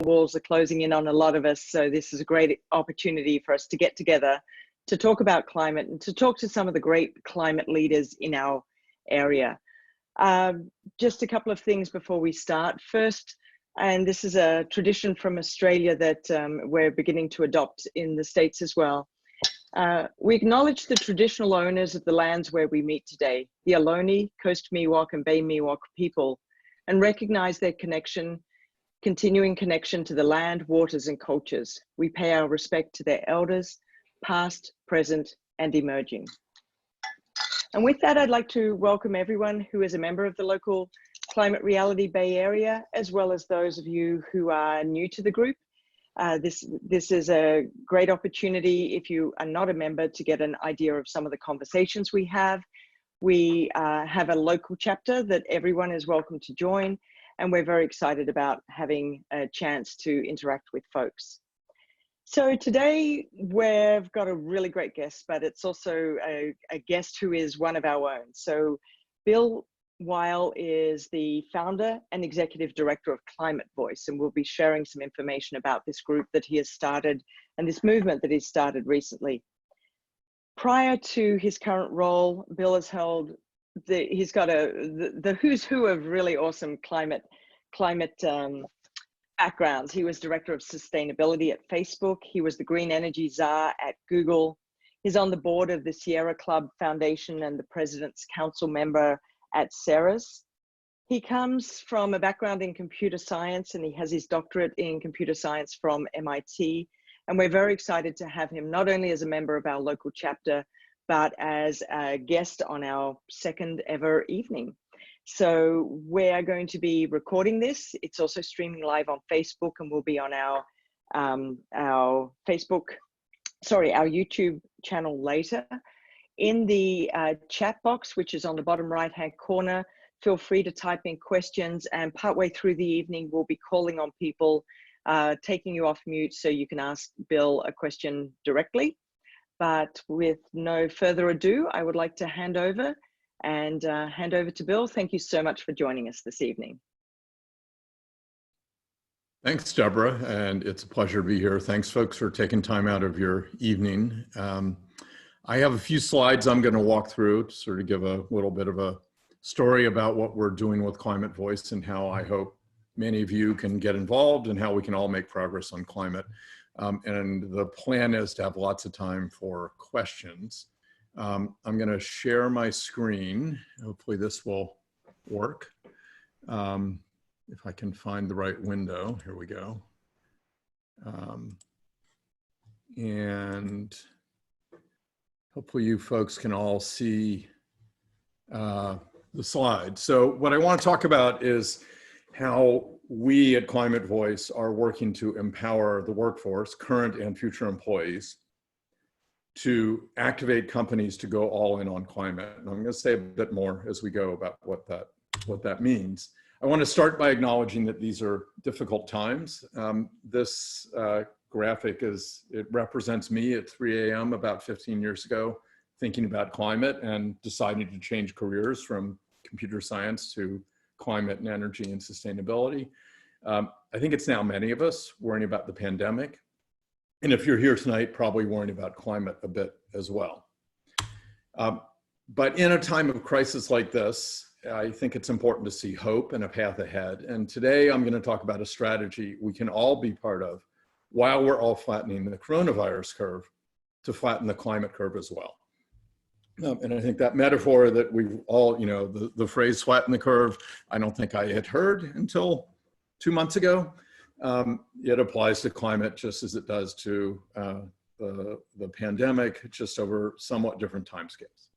walls are closing in on a lot of us, so this is a great opportunity for us to get together to talk about climate and to talk to some of the great climate leaders in our area. Just a couple of things before we start. First, and this is a tradition from Australia that we're beginning to adopt in the States as well. We acknowledge the traditional owners of the lands where we meet today, the Ohlone, Coast Miwok and Bay Miwok people, and recognize their continuing connection to the land, waters and cultures. We pay our respect to their elders, past, present and emerging. And with that, I'd like to welcome everyone who is a member of the local Climate Reality Bay Area, as well as those of you who are new to the group. This is a great opportunity, if you are not a member, to get an idea of some of the conversations we have. We have a local chapter that everyone is welcome to join, and we're very excited about having a chance to interact with folks. So today we've got a really great guest, but it's also a guest who is one of our own. So Bill Weihl is the founder and executive director of ClimateVoice, and we'll be sharing some information about this group that he has started and this movement that he's started recently. Prior to his current role, Bill has held he's got the who's who of really awesome climate backgrounds. He was director of sustainability at Facebook. He was the green energy czar at Google. He's on the board of the Sierra Club Foundation and the president's council member at Ceres. He comes from a background in computer science, and he has his doctorate in computer science from MIT. And we're very excited to have him not only as a member of our local chapter, but as a guest on our second ever evening. So we're going to be recording this. It's also streaming live on Facebook, and will be on our YouTube channel later. In the chat box, which is on the bottom right-hand corner, feel free to type in questions, and partway through the evening, we'll be calling on people, taking you off mute so you can ask Bill a question directly. But with no further ado, I would like to hand over to Bill. Thank you so much for joining us this evening. Thanks, Deborah, and it's a pleasure to be here. Thanks, folks, for taking time out of your evening. I have a few slides I'm going to walk through to sort of give a little bit of a story about what we're doing with ClimateVoice and how I hope many of you can get involved and how we can all make progress on climate. And the plan is to have lots of time for questions. I'm going to share my screen. Hopefully this will work. If I can find the right window, here we go. And hopefully you folks can all see the slide. So what I want to talk about is how we at ClimateVoice are working to empower the workforce, current and future employees, to activate companies to go all in on climate. And I'm going to say a bit more as we go about what that means. I want to start by acknowledging that these are difficult times. This graphic it represents me at 3 a.m. about 15 years ago, thinking about climate and deciding to change careers from computer science to climate and energy and sustainability. I think it's now many of us worrying about the pandemic. And if you're here tonight, probably worrying about climate a bit as well. But in a time of crisis like this, I think it's important to see hope and a path ahead. And today I'm going to talk about a strategy we can all be part of while we're all flattening the coronavirus curve to flatten the climate curve as well. And I think that metaphor that we've all, the phrase flatten the curve, I don't think I had heard until 2 months ago. It applies to climate just as it does to the pandemic, just over somewhat different timescales.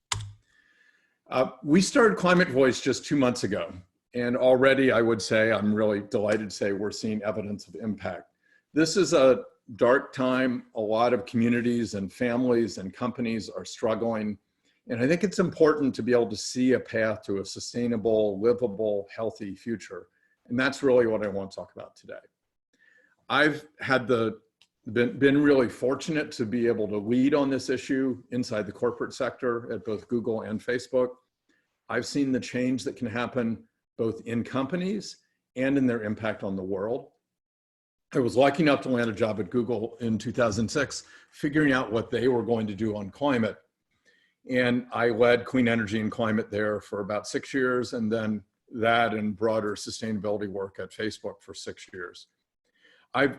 We started ClimateVoice just 2 months ago, and already I would say, I'm really delighted to say we're seeing evidence of impact. This is a dark time. A lot of communities and families and companies are struggling. And I think it's important to be able to see a path to a sustainable, livable, healthy future. And that's really what I want to talk about today. I've had been really fortunate to be able to lead on this issue inside the corporate sector at both Google and Facebook. I've seen the change that can happen both in companies and in their impact on the world. I was lucky enough to land a job at Google in 2006, figuring out what they were going to do on climate. And I led clean energy and climate there for about 6 years, and then that and broader sustainability work at Facebook for 6 years. I've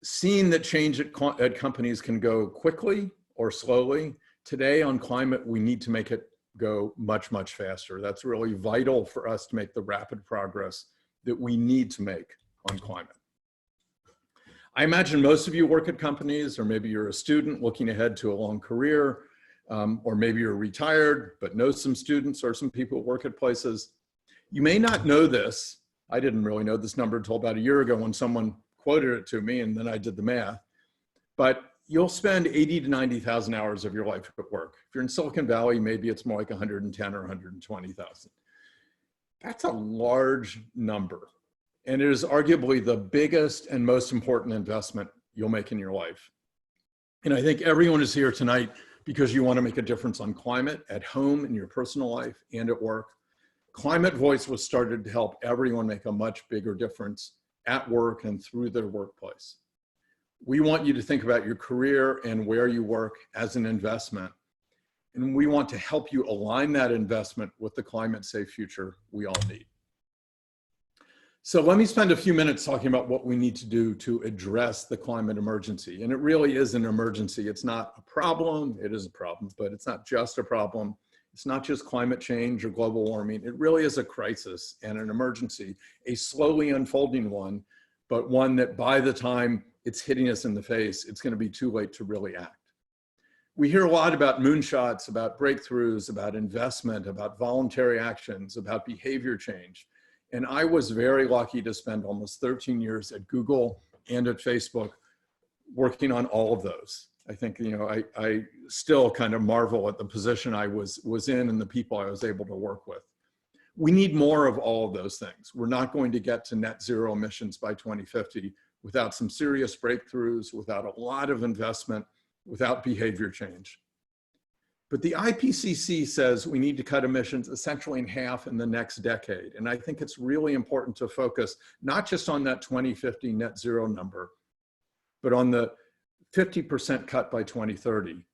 seen that change at companies can go quickly or slowly. Today on climate, we need to make it go much, much faster. That's really vital for us to make the rapid progress that we need to make on climate. I imagine most of you work at companies, or maybe you're a student looking ahead to a long career, or maybe you're retired, but know some students or some people who work at places. You may not know this. I didn't really know this number until about a year ago when someone quoted it to me, and then I did the math. But you'll spend 80 to 90,000 hours of your life at work. If you're in Silicon Valley, maybe it's more like 110 or 120,000. That's a large number. And it is arguably the biggest and most important investment you'll make in your life. And I think everyone is here tonight because you want to make a difference on climate at home, in your personal life, and at work. ClimateVoice was started to help everyone make a much bigger difference at work and through their workplace. We want you to think about your career and where you work as an investment. And we want to help you align that investment with the climate safe future we all need. So let me spend a few minutes talking about what we need to do to address the climate emergency. And it really is an emergency. It's not a problem, it is a problem, but it's not just a problem. It's not just climate change or global warming. It really is a crisis and an emergency, a slowly unfolding one, but one that by the time it's hitting us in the face, it's going to be too late to really act. We hear a lot about moonshots, about breakthroughs, about investment, about voluntary actions, about behavior change. And I was very lucky to spend almost 13 years at Google and at Facebook working on all of those. I think, you know, I still kind of marvel at the position I was in and the people I was able to work with. We need more of all of those things. We're not going to get to net zero emissions by 2050 without some serious breakthroughs, without a lot of investment, without behavior change. But the IPCC says we need to cut emissions essentially in half in the next decade. And I think it's really important to focus not just on that 2050 net zero number, but on the 50% cut by 2030.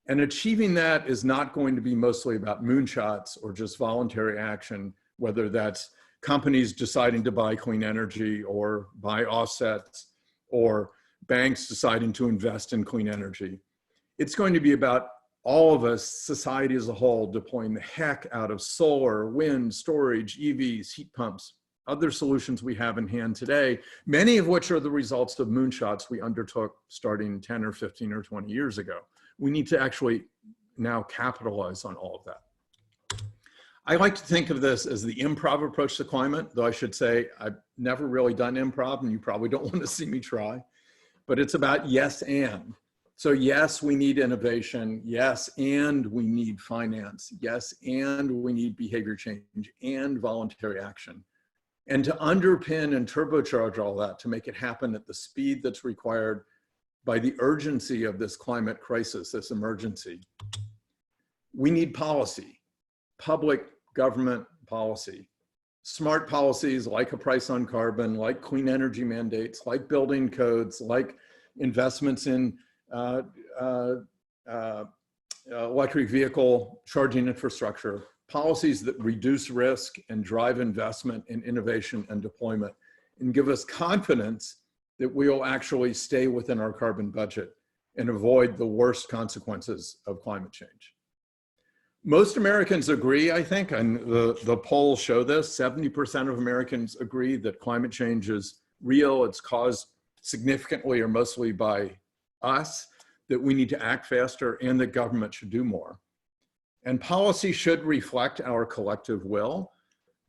And achieving that is not going to be mostly about moonshots or just voluntary action, whether that's companies deciding to buy clean energy or buy offsets or banks deciding to invest in clean energy. It's going to be about all of us, society as a whole, deploying the heck out of solar, wind, storage, EVs, heat pumps, other solutions we have in hand today, many of which are the results of moonshots we undertook starting 10 or 15 or 20 years ago. We need to actually now capitalize on all of that. I like to think of this as the improv approach to climate, though I should say I've never really done improv, and you probably don't want to see me try, but it's about yes and. So yes, we need innovation. Yes, and we need finance. Yes, and we need behavior change and voluntary action. And to underpin and turbocharge all that, to make it happen at the speed that's required by the urgency of this climate crisis, this emergency, we need policy, public government policy, smart policies like a price on carbon, like clean energy mandates, like building codes, like investments in electric vehicle charging infrastructure, policies that reduce risk and drive investment in innovation and deployment, and give us confidence that we will actually stay within our carbon budget and avoid the worst consequences of climate change. Most Americans agree, I think, and the polls show this, 70% of Americans agree that climate change is real, it's caused significantly or mostly by us, that we need to act faster, and that government should do more. And policy should reflect our collective will,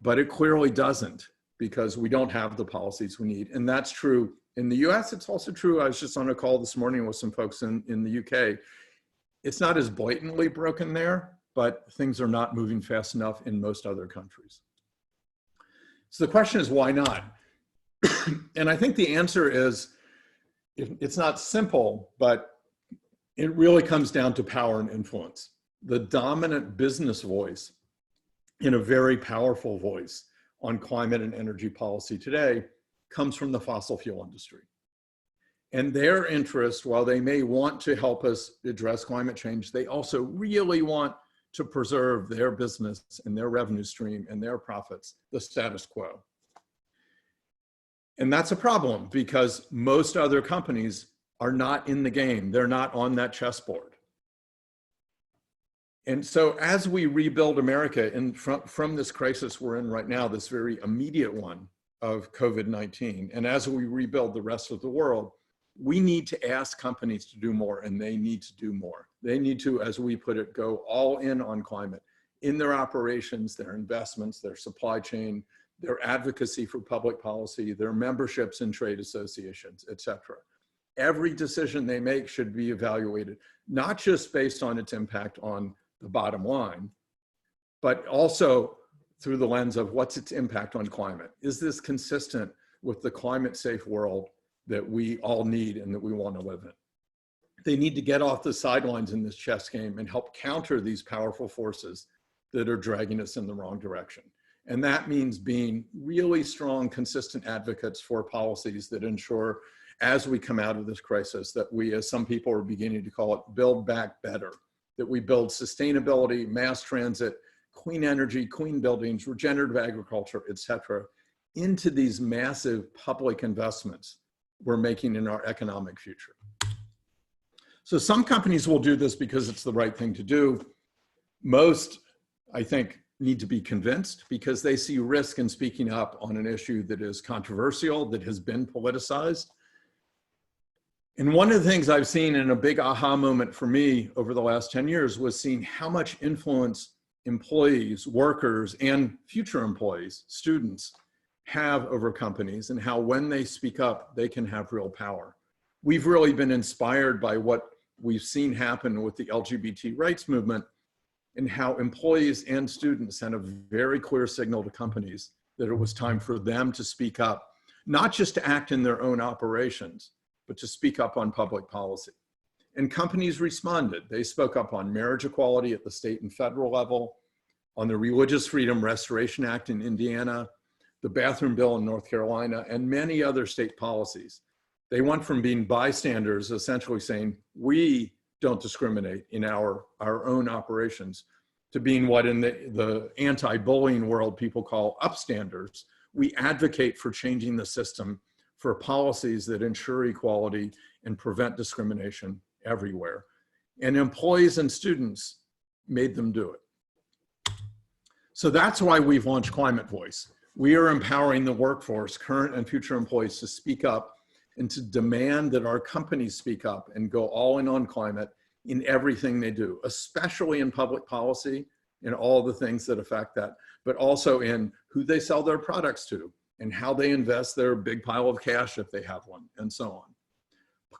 but it clearly doesn't, because we don't have the policies we need. And that's true in the US, it's also true, I was just on a call this morning with some folks in the UK. It's not as blatantly broken there, but things are not moving fast enough in most other countries. So the question is, why not? And I think the answer is, it's not simple, but it really comes down to power and influence. The dominant business voice in a very powerful voice on climate and energy policy today comes from the fossil fuel industry. And their interest, while they may want to help us address climate change, they also really want to preserve their business and their revenue stream and their profits, the status quo. And that's a problem because most other companies are not in the game. They're not on that chessboard. And so as we rebuild America from this crisis we're in right now, this very immediate one of COVID-19, and as we rebuild the rest of the world, we need to ask companies to do more, and they need to do more. They need to, as we put it, go all in on climate in their operations, their investments, their supply chain, their advocacy for public policy, their memberships in trade associations, et cetera. Every decision they make should be evaluated, not just based on its impact on the bottom line, but also through the lens of what's its impact on climate. Is this consistent with the climate safe world that we all need and that we want to live in? They need to get off the sidelines in this chess game and help counter these powerful forces that are dragging us in the wrong direction. And that means being really strong, consistent advocates for policies that ensure, as we come out of this crisis, that we, as some people are beginning to call it, build back better, that we build sustainability, mass transit, clean energy, clean buildings, regenerative agriculture, et cetera, into these massive public investments we're making in our economic future. So some companies will do this because it's the right thing to do. Most, I think, need to be convinced because they see risk in speaking up on an issue that is controversial, that has been politicized. And one of the things I've seen in a big aha moment for me over the last 10 years was seeing how much influence employees, workers, and future employees, students, have over companies, and how when they speak up, they can have real power. We've really been inspired by what we've seen happen with the LGBT rights movement, and how employees and students sent a very clear signal to companies that it was time for them to speak up, not just to act in their own operations, but to speak up on public policy. And companies responded. They spoke up on marriage equality at the state and federal level, on the Religious Freedom Restoration Act in Indiana, the bathroom bill in North Carolina, and many other state policies. They went from being bystanders, essentially saying, we don't discriminate in our own operations, to being what in the anti-bullying world people call upstanders. We advocate for changing the system for policies that ensure equality and prevent discrimination everywhere. And employees and students made them do it. So that's why we've launched ClimateVoice. We are empowering the workforce, current and future employees, to speak up and to demand that our companies speak up and go all in on climate in everything they do, especially in public policy and all the things that affect that, but also in who they sell their products to and how they invest their big pile of cash if they have one, and so on.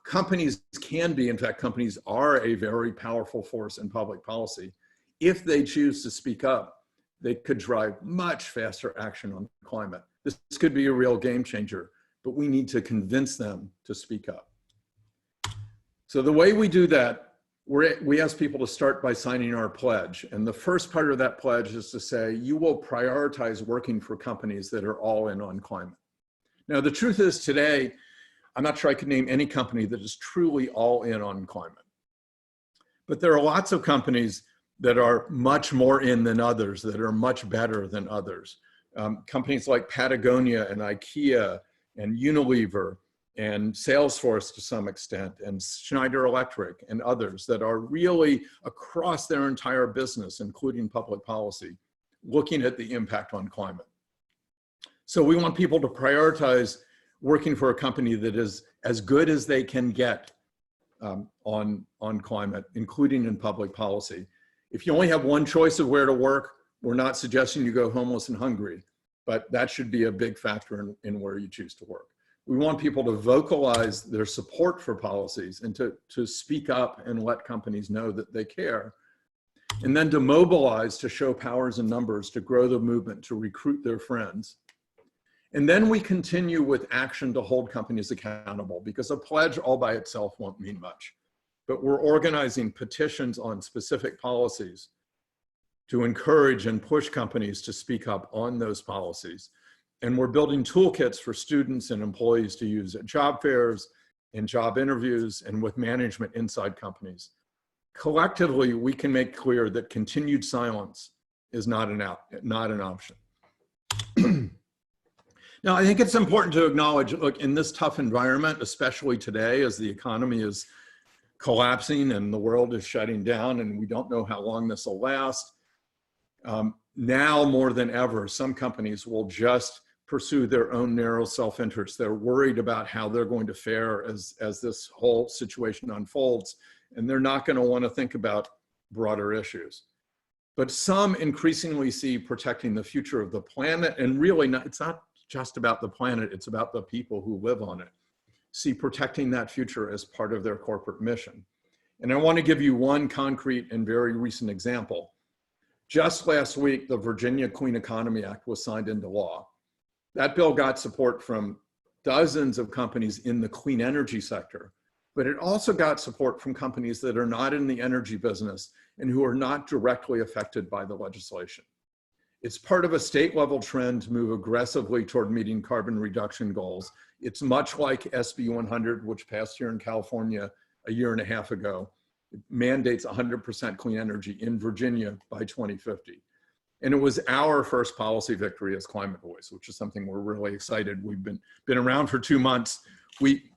Companies can be, in fact, companies are a very powerful force in public policy. If they choose to speak up, they could drive much faster action on climate. This could be a real game changer, but we need to convince them to speak up. So the way we do that, we ask people to start by signing our pledge. And the first part of that pledge is to say, you will prioritize working for companies that are all in on climate. Now, the truth is today, I'm not sure I could name any company that is truly all in on climate. But there are lots of companies that are much more in than others, that are much better than others. Companies like Patagonia and IKEA and Unilever and Salesforce to some extent, and Schneider Electric and others that are really across their entire business, including public policy, looking at the impact on climate. So we want people to prioritize working for a company that is as good as they can get on climate, including in public policy. If you only have one choice of where to work, we're not suggesting you go homeless and hungry, but that should be a big factor in where you choose to work. We want people to vocalize their support for policies and to speak up and let companies know that they care. And then to mobilize, to show powers and numbers, to grow the movement, to recruit their friends. And then we continue with action to hold companies accountable, because a pledge all by itself won't mean much. But we're organizing petitions on specific policies to encourage and push companies to speak up on those policies. And we're building toolkits for students and employees to use at job fairs in job interviews, and with management inside companies. Collectively, we can make clear that continued silence is not an option. Now, I think it's important to acknowledge, look, in this tough environment, especially today as the economy is collapsing and the world is shutting down and we don't know how long this will last, now more than ever, some companies will just pursue their own narrow self-interest. They're worried about how they're going to fare as this whole situation unfolds, and they're not going to want to think about broader issues. But some increasingly see protecting the future of the planet, and really it's not just about the planet, it's about the people who live on it, see protecting that future as part of their corporate mission. And I want to give you one concrete and very recent example. Just last week, the Virginia Clean Economy Act was signed into law. That bill got support from dozens of companies in the clean energy sector, but it also got support from companies that are not in the energy business and who are not directly affected by the legislation. It's part of a state-level trend to move aggressively toward meeting carbon reduction goals. It's much like SB 100, which passed here in California a year and a half ago. It mandates 100% clean energy in Virginia by 2050. And it was our first policy victory as ClimateVoice, which is something we're really excited. We've been around for 2 months.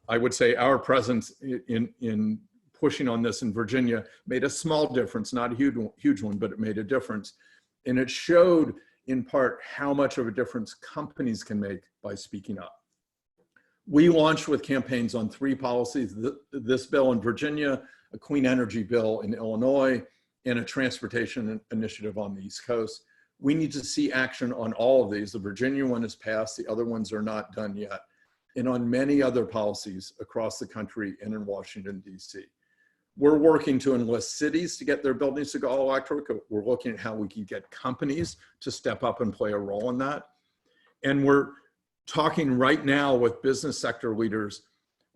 I would say our presence in pushing on this in Virginia made a small difference, not a huge one, but it made a difference. And it showed in part how much of a difference companies can make by speaking up. We launched with campaigns on 3 policies, this bill in Virginia, a clean energy bill in Illinois, and a transportation initiative on the East Coast. We need to see action on all of these. The Virginia one is passed, the other ones are not done yet, and on many other policies across the country and in Washington, D.C. We're working to enlist cities to get their buildings to go all electric. We're looking at how we can get companies to step up and play a role in that. And we're talking right now with business sector leaders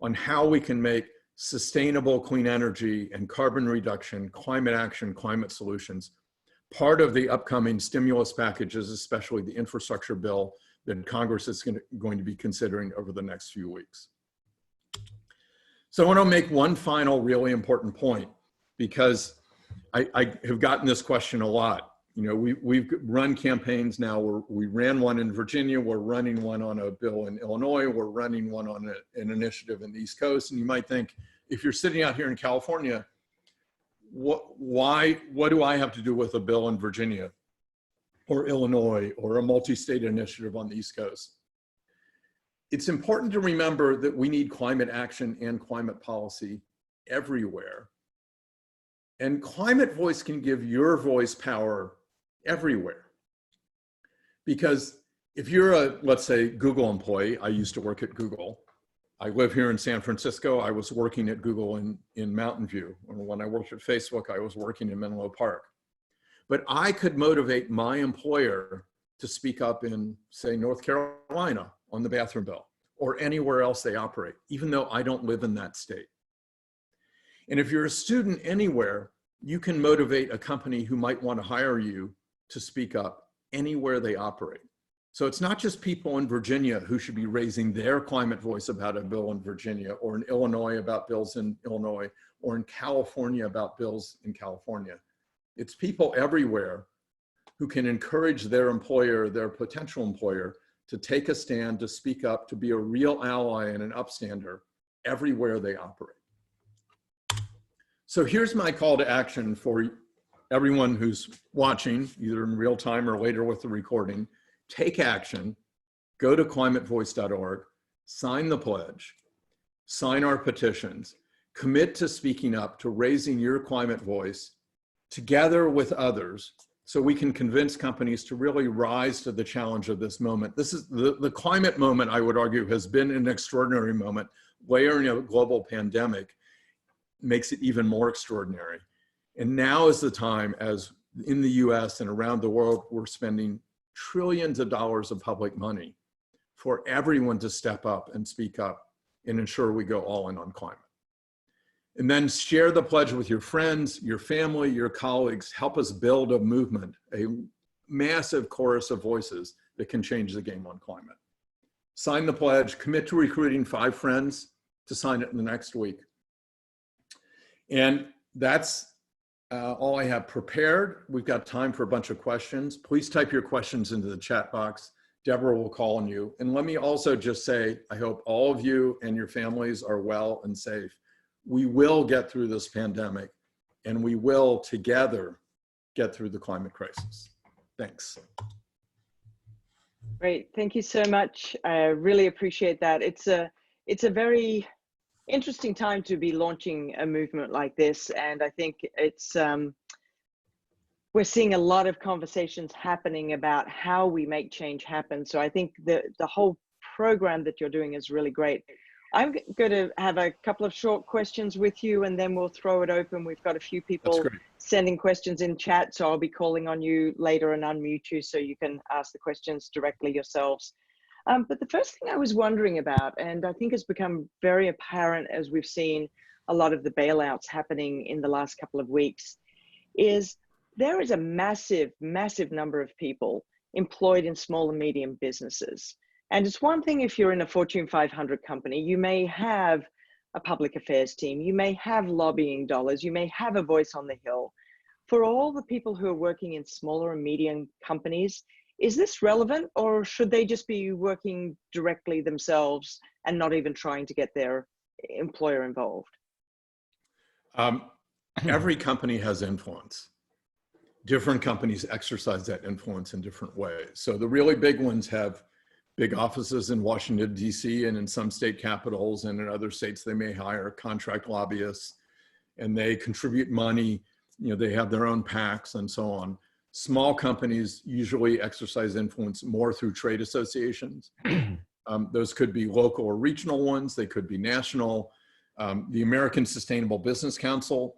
on how we can make sustainable clean energy and carbon reduction, climate action, climate solutions part of the upcoming stimulus packages, especially the infrastructure bill that Congress is going to be considering over the next few weeks. So I want to make one final really important point, because I have gotten this question a lot. You know, we've run campaigns now. We ran one in Virginia. We're running one on a bill in Illinois. We're running one on an initiative in the East Coast. And you might think, if you're sitting out here in California, what do I have to do with a bill in Virginia or Illinois or a multi-state initiative on the East Coast? It's important to remember that we need climate action and climate policy everywhere. And ClimateVoice can give your voice power everywhere. Because if you're a, let's say, Google employee, I used to work at Google. I live here in San Francisco. I was working at Google in Mountain View. When I worked at Facebook, I was working in Menlo Park. But I could motivate my employer to speak up in, say, North Carolina on the bathroom bill, or anywhere else they operate, even though I don't live in that state. And if you're a student anywhere, you can motivate a company who might want to hire you to speak up anywhere they operate. So it's not just people in Virginia who should be raising their climate voice about a bill in Virginia, or in Illinois about bills in Illinois, or in California about bills in California. It's people everywhere who can encourage their employer, their potential employer, to take a stand, to speak up, to be a real ally and an upstander everywhere they operate. So here's my call to action for everyone who's watching, either in real time or later with the recording. Take action, go to climatevoice.org, sign the pledge, sign our petitions, commit to speaking up, to raising your climate voice together with others, so we can convince companies to really rise to the challenge of this moment. This is the climate moment, I would argue, has been an extraordinary moment. Layering a global pandemic makes it even more extraordinary. And now is the time, as in the US and around the world, we're spending trillions of dollars of public money for everyone to step up and speak up and ensure we go all in on climate. And then share the pledge with your friends, your family, your colleagues. Help us build a movement, a massive chorus of voices that can change the game on climate. Sign the pledge, commit to recruiting 5 friends to sign it in the next week. And that's all I have prepared. We've got time for a bunch of questions. Please type your questions into the chat box. Deborah will call on you. And let me also just say, I hope all of you and your families are well and safe. We will get through this pandemic, and we will together get through the climate crisis. Thanks. Great, thank you so much. I really appreciate that. It's a very interesting time to be launching a movement like this, and I think it's we're seeing a lot of conversations happening about how we make change happen. So I think the whole program that you're doing is really great. I'm going to have a couple of short questions with you, and then we'll throw it open. We've got a few people sending questions in chat, so I'll be calling on you later and unmute you so you can ask the questions directly yourselves. But the first thing I was wondering about, and I think has become very apparent as we've seen a lot of the bailouts happening in the last couple of weeks, is there is a massive, massive number of people employed in small and medium businesses. And it's one thing if you're in a Fortune 500 company, you may have a public affairs team, you may have lobbying dollars, you may have a voice on the Hill. For all the people who are working in smaller and medium companies, is this relevant, or should they just be working directly themselves and not even trying to get their employer involved? Every company has influence. Different companies exercise that influence in different ways. So the really big ones have big offices in Washington, D.C., and in some state capitals, and in other states they may hire contract lobbyists, and they contribute money. You know, they have their own PACs and so on. Small companies usually exercise influence more through trade associations. Those could be local or regional ones. They could be national. The American Sustainable Business Council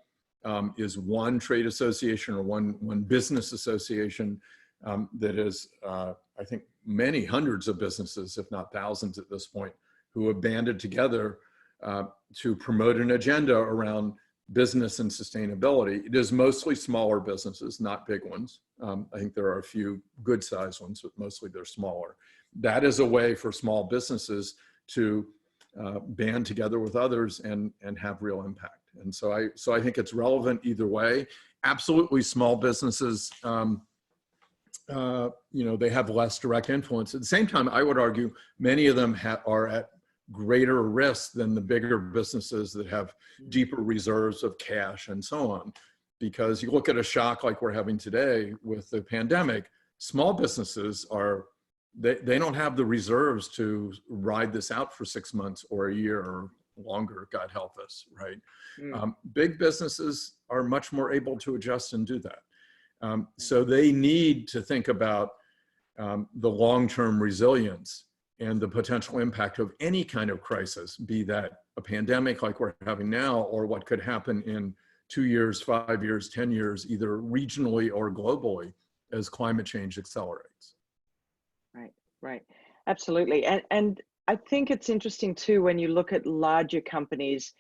is one trade association or one business association that is, I think, many hundreds of businesses, if not thousands at this point, who have banded together to promote an agenda around business and sustainability. It is mostly smaller businesses, not big ones. I think there are a few good-sized ones, but mostly they're smaller. That is a way for small businesses to band together with others and have real impact. And so I think it's relevant either way. Absolutely, small businesses, you know, they have less direct influence. At the same time, I would argue many of them are at greater risk than the bigger businesses that have deeper reserves of cash and so on. Because you look at a shock like we're having today with the pandemic, small businesses they don't have the reserves to ride this out for 6 months or a year or longer, God help us, right? Big businesses are much more able to adjust and do that. So they need to think about the long-term resilience and the potential impact of any kind of crisis, be that a pandemic like we're having now, or what could happen in 2 years, 5 years, 10 years, either regionally or globally as climate change accelerates. Right, absolutely. And I think it's interesting too, when you look at larger companies,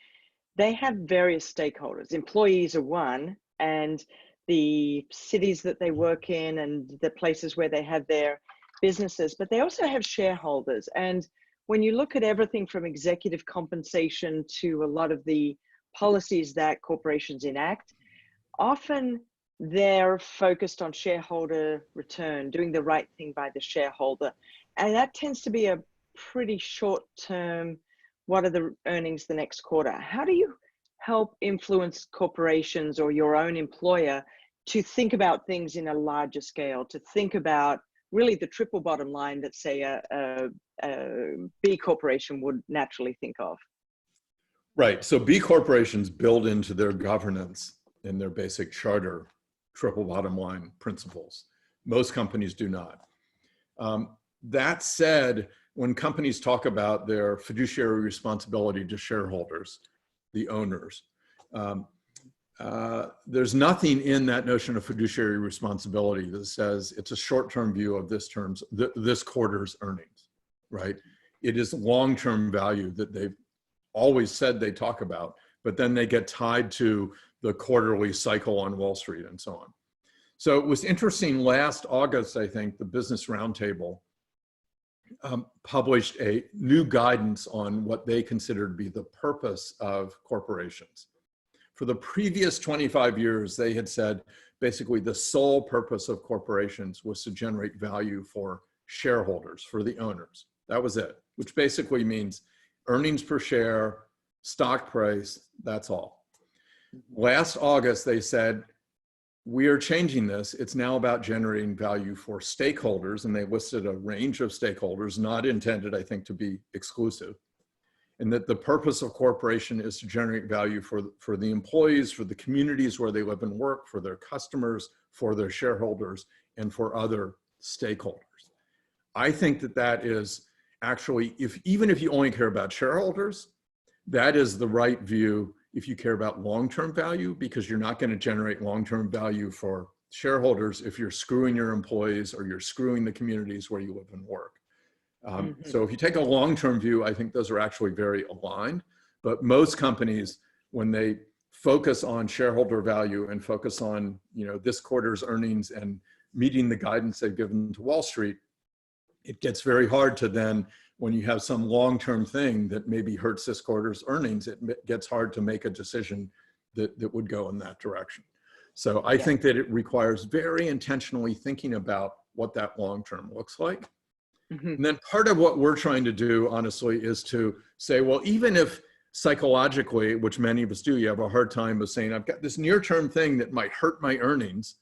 they have various stakeholders. Employees are one, and the cities that they work in and the places where they have their businesses, but they also have shareholders. And when you look at everything from executive compensation to a lot of the policies that corporations enact, often they're focused on shareholder return, doing the right thing by the shareholder. And that tends to be a pretty short term, what are the earnings the next quarter? How do you help influence corporations or your own employer to think about things in a larger scale, to think about really the triple bottom line that, say, a B corporation would naturally think of? Right, so B corporations build into their governance in their basic charter triple bottom line principles. Most companies do not. That said, when companies talk about their fiduciary responsibility to shareholders, the owners, there's nothing in that notion of fiduciary responsibility that says it's a short-term view of this quarter's earnings, right? It is long-term value that they've always said they talk about, but then they get tied to the quarterly cycle on Wall Street and so on. So it was interesting last August, I think, the Business Roundtable published a new guidance on what they consider to be the purpose of corporations. For the previous 25 years, they had said basically the sole purpose of corporations was to generate value for shareholders, for the owners. That was it, which basically means earnings per share, stock price, that's all. Last August, they said, we are changing this. It's now about generating value for stakeholders, and they listed a range of stakeholders, not intended, I think, to be exclusive. And that the purpose of corporation is to generate value for the employees, for the communities where they live and work, for their customers, for their shareholders, and for other stakeholders. I think that that is actually, even if you only care about shareholders, that is the right view if you care about long-term value, because you're not going to generate long-term value for shareholders if you're screwing your employees or you're screwing the communities where you live and work. So if you take a long-term view, I think those are actually very aligned. But most companies, when they focus on shareholder value and focus on, this quarter's earnings and meeting the guidance they've given to Wall Street, it gets very hard to then, when you have some long-term thing that maybe hurts this quarter's earnings, it gets hard to make a decision that would go in that direction. So I think that it requires very intentionally thinking about what that long-term looks like. And then part of what we're trying to do, honestly, is to say, well, even if psychologically, which many of us do, you have a hard time of saying, I've got this near-term thing that might hurt my earnings.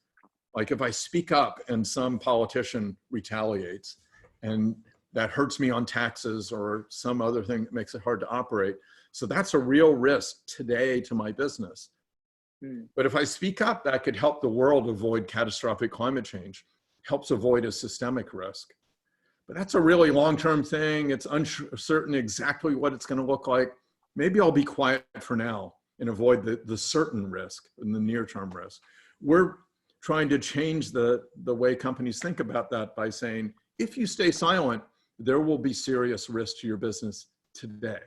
Like if I speak up and some politician retaliates, and that hurts me on taxes or some other thing that makes it hard to operate. So that's a real risk today to my business. But if I speak up, that could help the world avoid catastrophic climate change, helps avoid a systemic risk. But that's a really long-term thing. It's uncertain exactly what it's going to look like. Maybe I'll be quiet for now and avoid the certain risk and the near-term risk. We're trying to change the way companies think about that by saying, if you stay silent, there will be serious risk to your business today,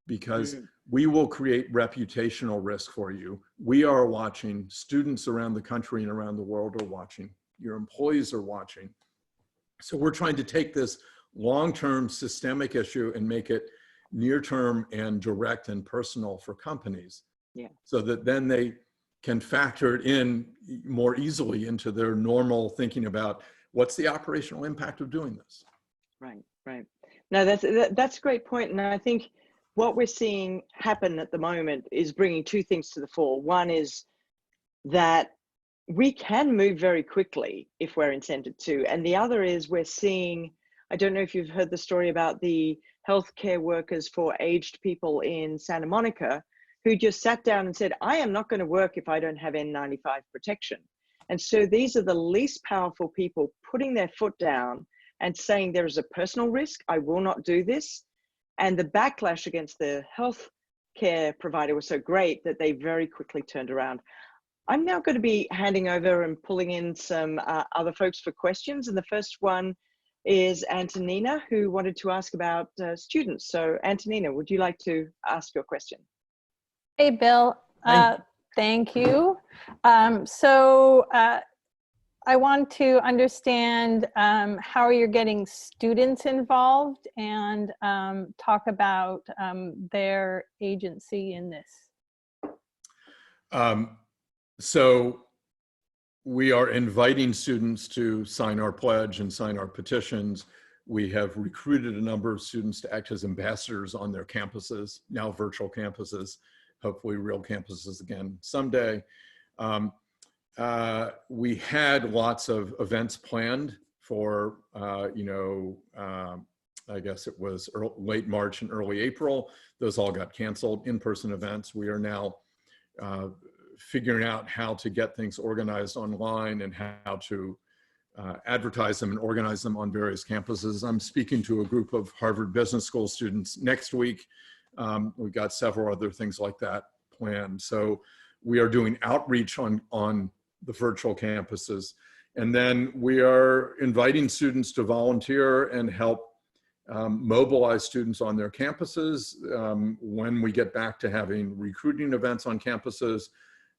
because we will create reputational risk for you. We are watching, students around the country and around the world are watching, your employees are watching. So we're trying to take this long-term systemic issue and make it near-term and direct and personal for companies, so that then they can factor it in more easily into their normal thinking about what's the operational impact of doing this. Right. No, that's a great point. And I think what we're seeing happen at the moment is bringing two things to the fore. One is that we can move very quickly if we're incented to. And the other is we're seeing, I don't know if you've heard the story about the healthcare workers for aged people in Santa Monica who just sat down and said, I am not going to work if I don't have N95 protection. And so these are the least powerful people putting their foot down and saying there is a personal risk, I will not do this. And the backlash against the health care provider was so great that they very quickly turned around. I'm now going to be handing over and pulling in some other folks for questions. And the first one is Antonina, who wanted to ask about students. So Antonina, would you like to ask your question? Hey, Bill. Thank you. I want to understand how you're getting students involved and talk about their agency in this. So we are inviting students to sign our pledge and sign our petitions. We have recruited a number of students to act as ambassadors on their campuses, now virtual campuses, hopefully real campuses again someday. We had lots of events planned for, I guess it was late March and early April. Those all got canceled, in-person events. We are now figuring out how to get things organized online and how to advertise them and organize them on various campuses. I'm speaking to a group of Harvard Business School students next week. We've got several other things like that planned. So we are doing outreach on the virtual campuses. And then we are inviting students to volunteer and help mobilize students on their campuses. When we get back to having recruiting events on campuses,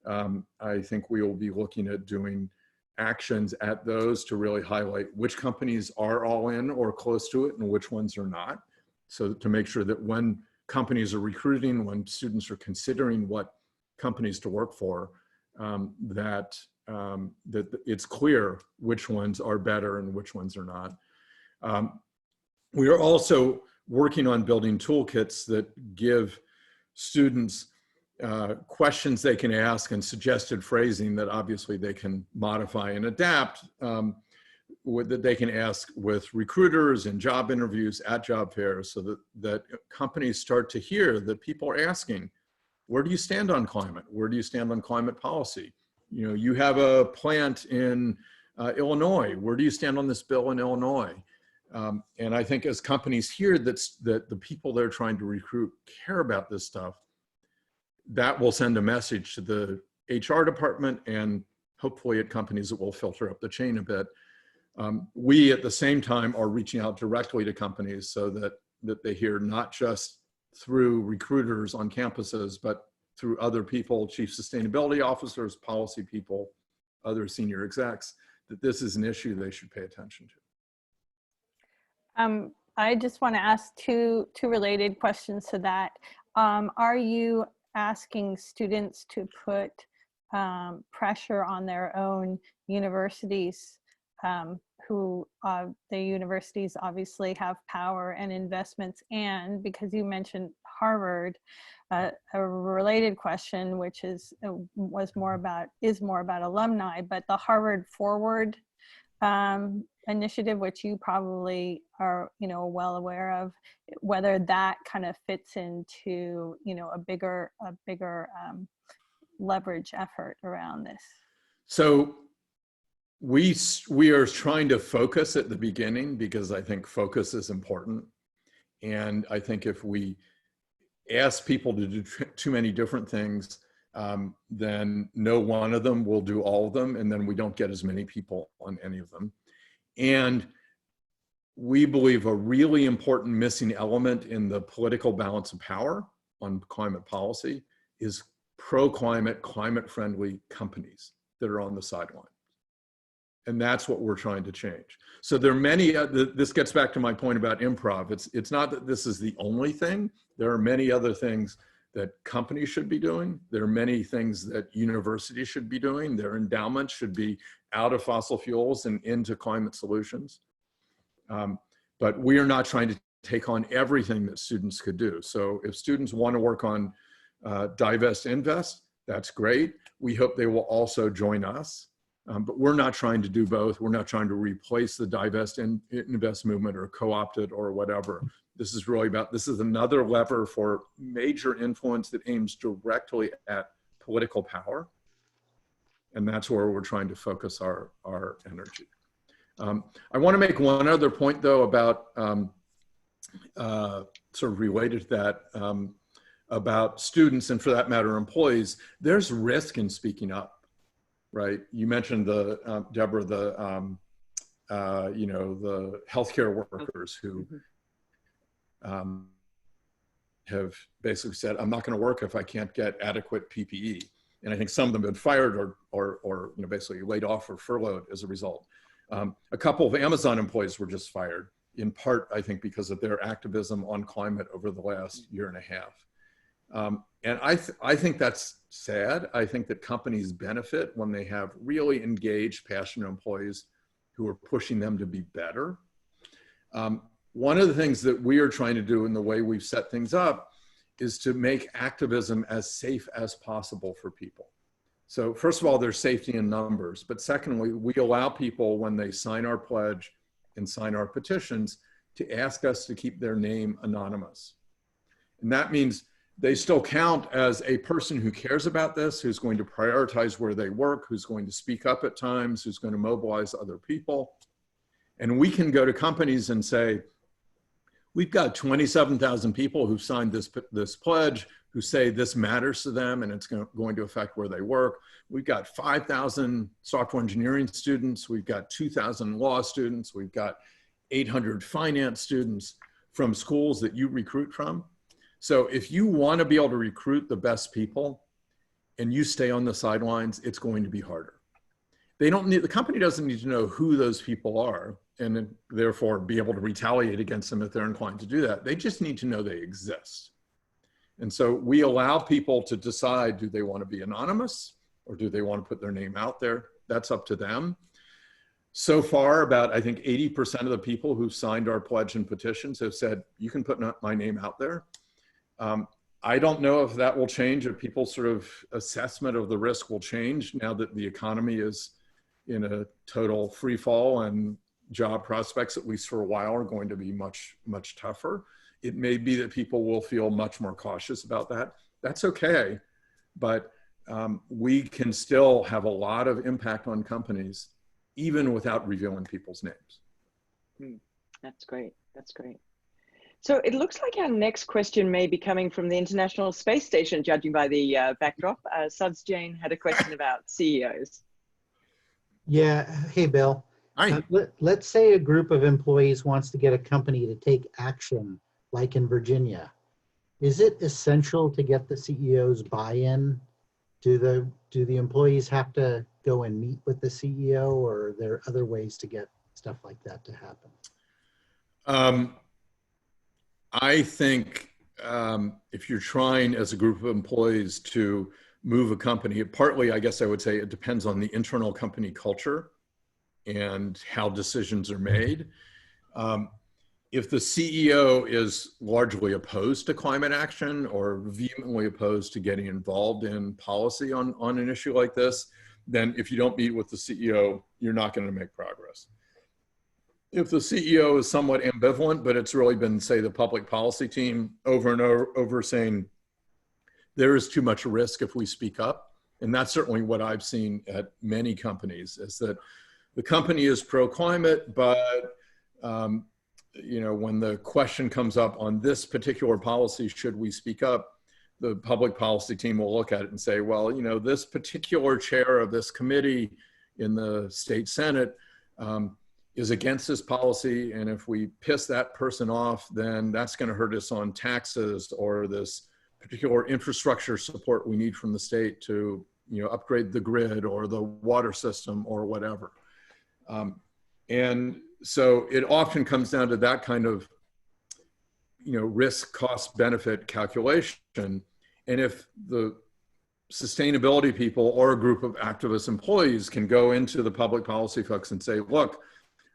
I think we will be looking at doing actions at those to really highlight which companies are all in or close to it and which ones are not. So to make sure that when companies are recruiting, when students are considering what companies to work for, that it's clear which ones are better and which ones are not. We are also working on building toolkits that give students questions they can ask and suggested phrasing that obviously they can modify and adapt, that they can ask with recruiters and job interviews at job fairs, so that companies start to hear that people are asking, where do you stand on climate? Where do you stand on climate policy? You know, you have a plant in Illinois. Where do you stand on this bill in Illinois? And I think as companies hear that the people they're trying to recruit care about this stuff, that will send a message to the HR department and hopefully at companies that will filter up the chain a bit. We at the same time are reaching out directly to companies so that they hear not just through recruiters on campuses, but through other people, chief sustainability officers, policy people, other senior execs, that this is an issue they should pay attention to. I just want to ask two related questions to that. Are you asking students to put pressure on their own universities, who the universities obviously have power and investments, and because you mentioned Harvard, a related question, which is more about alumni, but the Harvard Forward initiative, which you probably are, well aware of, whether that kind of fits into, a bigger leverage effort around this. So we are trying to focus at the beginning because I think focus is important. And I think if we ask people to do too many different things, then no one of them will do all of them, and then we don't get as many people on any of them. And we believe a really important missing element in the political balance of power on climate policy is pro-climate, climate-friendly companies that are on the sideline. And that's what we're trying to change. So there are many, this gets back to my point about improv. It's not that this is the only thing. There are many other things that companies should be doing. There are many things that universities should be doing. Their endowments should be out of fossil fuels and into climate solutions. But we are not trying to take on everything that students could do. So if students want to work on divest invest, that's great. We hope they will also join us. But we're not trying to do both. We're not trying to replace the divest and invest movement or co-opt it or whatever. This is really about, this is another lever for major influence that aims directly at political power. And that's where we're trying to focus our energy. I want to make one other point though about sort of related to that, about students and for that matter, employees. There's risk in speaking up. Right, you mentioned the Deborah, the healthcare workers who have basically said, "I'm not going to work if I can't get adequate PPE," and I think some of them have been fired or basically laid off or furloughed as a result. A couple of Amazon employees were just fired, in part I think because of their activism on climate over the last year and a half. And I think that's sad. I think that companies benefit when they have really engaged, passionate employees who are pushing them to be better. One of the things that we are trying to do in the way we've set things up is to make activism as safe as possible for people. So first of all, there's safety in numbers, but secondly, we allow people when they sign our pledge and sign our petitions to ask us to keep their name anonymous. And that means they still count as a person who cares about this, who's going to prioritize where they work, who's going to speak up at times, who's going to mobilize other people. And we can go to companies and say, we've got 27,000 people who've signed this pledge, who say this matters to them and it's going to affect where they work. We've got 5,000 software engineering students. We've got 2,000 law students. We've got 800 finance students from schools that you recruit from. So if you want to be able to recruit the best people and you stay on the sidelines, it's going to be harder. they don't need, the company doesn't need to know who those people are and then therefore be able to retaliate against them if they're inclined to do that. They just need to know they exist. And so we allow people to decide, do they want to be anonymous or do they want to put their name out there? That's up to them. So far, about, I think, 80% of the people who signed our pledge and petitions have said, you can put my name out there. I don't know if that will change, if people's sort of assessment of the risk will change now that the economy is in a total free fall and job prospects, at least for a while, are going to be much, much tougher. It may be that people will feel much more cautious about that. That's okay, but we can still have a lot of impact on companies even without revealing people's names. That's great, that's great. So it looks like our next question may be coming from the International Space Station, judging by the backdrop. Suds Jane had a question about CEOs. Yeah, hey Bill. Hi. Let's say a group of employees wants to get a company to take action, like in Virginia. Is it essential to get the CEO's buy-in? Do the employees have to go and meet with the CEO, or are there other ways to get stuff like that to happen? I think if you're trying as a group of employees to move a company, partly I guess I would say it depends on the internal company culture and how decisions are made. If the CEO is largely opposed to climate action or vehemently opposed to getting involved in policy on an issue like this, then if you don't meet with the CEO, you're not going to make progress. If the CEO is somewhat ambivalent, but it's really been, say, the public policy team over and over saying, there is too much risk if we speak up. And that's certainly what I've seen at many companies, is that the company is pro-climate, but you know, when the question comes up on this particular policy, should we speak up? The public policy team will look at it and say, well, you know, this particular chair of this committee in the state Senate is against this policy. And if we piss that person off, then that's going to hurt us on taxes or this particular infrastructure support we need from the state to, you know, upgrade the grid or the water system or whatever. And so it often comes down to that kind of, you know, risk, cost, benefit calculation. And if the sustainability people or a group of activist employees can go into the public policy folks and say, look,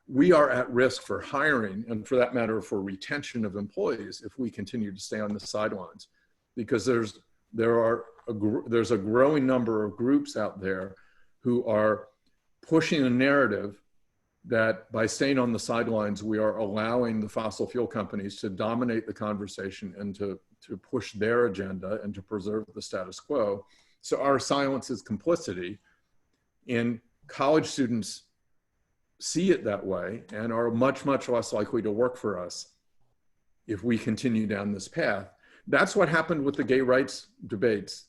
we are at risk for hiring, and for that matter, for retention of employees if we continue to stay on the sidelines, because there's a growing number of groups out there who are pushing a narrative that by staying on the sidelines, we are allowing the fossil fuel companies to dominate the conversation and to push their agenda and to preserve the status quo. So our silence is complicity, and college students see it that way and are much, much less likely to work for us if we continue down this path. That's what happened with the gay rights debates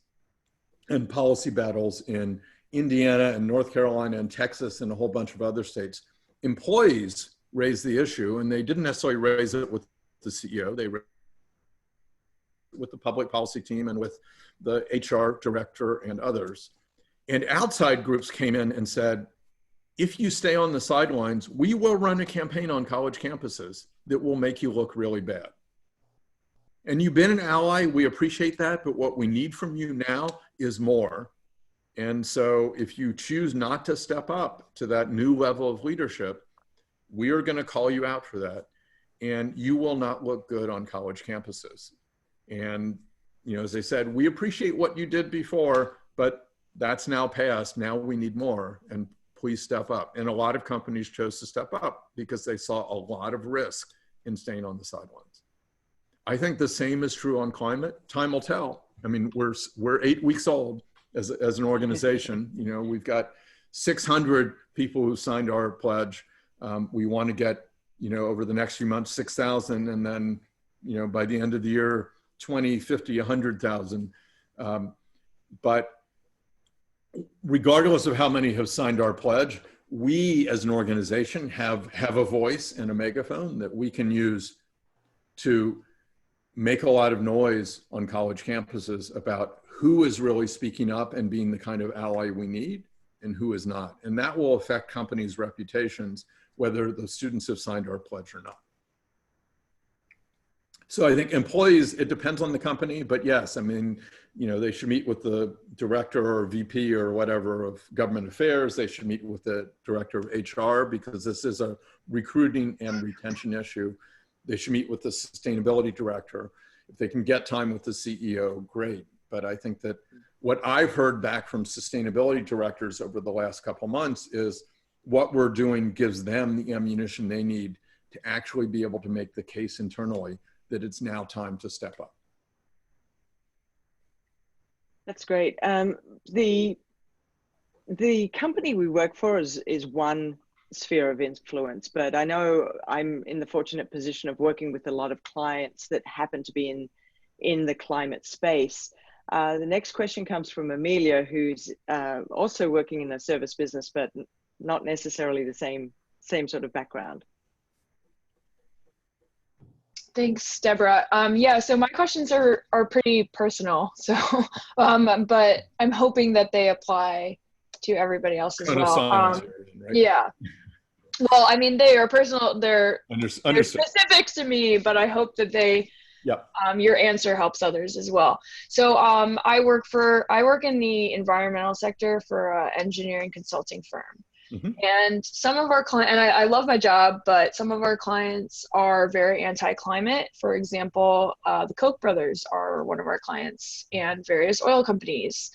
and policy battles in Indiana and North Carolina and Texas and a whole bunch of other states. Employees raised the issue, and they didn't necessarily raise it with the CEO. They raised it with the public policy team and with the HR director and others. And outside groups came in and said, if you stay on the sidelines, we will run a campaign on college campuses that will make you look really bad. And you've been an ally, we appreciate that, but what we need from you now is more. And so if you choose not to step up to that new level of leadership, we are going to call you out for that. And you will not look good on college campuses. And, you know, as I said, we appreciate what you did before, but that's now past. Now we need more. And please step up. And a lot of companies chose to step up because they saw a lot of risk in staying on the sidelines. I think the same is true on climate. Time will tell. I mean, we're 8 weeks old as an organization. You know, we've got 600 people who signed our pledge. We want to get, you know, over the next few months, 6,000, and then, you know, by the end of the year, 20, 50, 100,000. But regardless of how many have signed our pledge, we as an organization have a voice and a megaphone that we can use to make a lot of noise on college campuses about who is really speaking up and being the kind of ally we need. and who is not. And that will affect companies' reputations, whether the students have signed our pledge or not. So I think employees, it depends on the company, but yes, I mean, you know, they should meet with the director or VP or whatever of government affairs. They should meet with the director of HR, because this is a recruiting and retention issue. They should meet with the sustainability director. If they can get time with the CEO, great. But I think that what I've heard back from sustainability directors over the last couple months is what we're doing gives them the ammunition they need to actually be able to make the case internally that it's now time to step up. That's great. The company we work for is one sphere of influence, but I know I'm in the fortunate position of working with a lot of clients that happen to be in the climate space. The next question comes from Amelia, who's also working in a service business, but not necessarily the same sort of background. Thanks, Deborah. Yeah, so my questions are pretty personal, so but I'm hoping that they apply to everybody else as well. Right? Yeah. Well, I mean, they are personal. They're Understood. specific to me, but I hope that they, yep. Your answer helps others as well. So I work in the environmental sector for an engineering consulting firm. Mm-hmm. And some of our clients, and I love my job, but some of our clients are very anti-climate. For example, the Koch brothers are one of our clients, and various oil companies.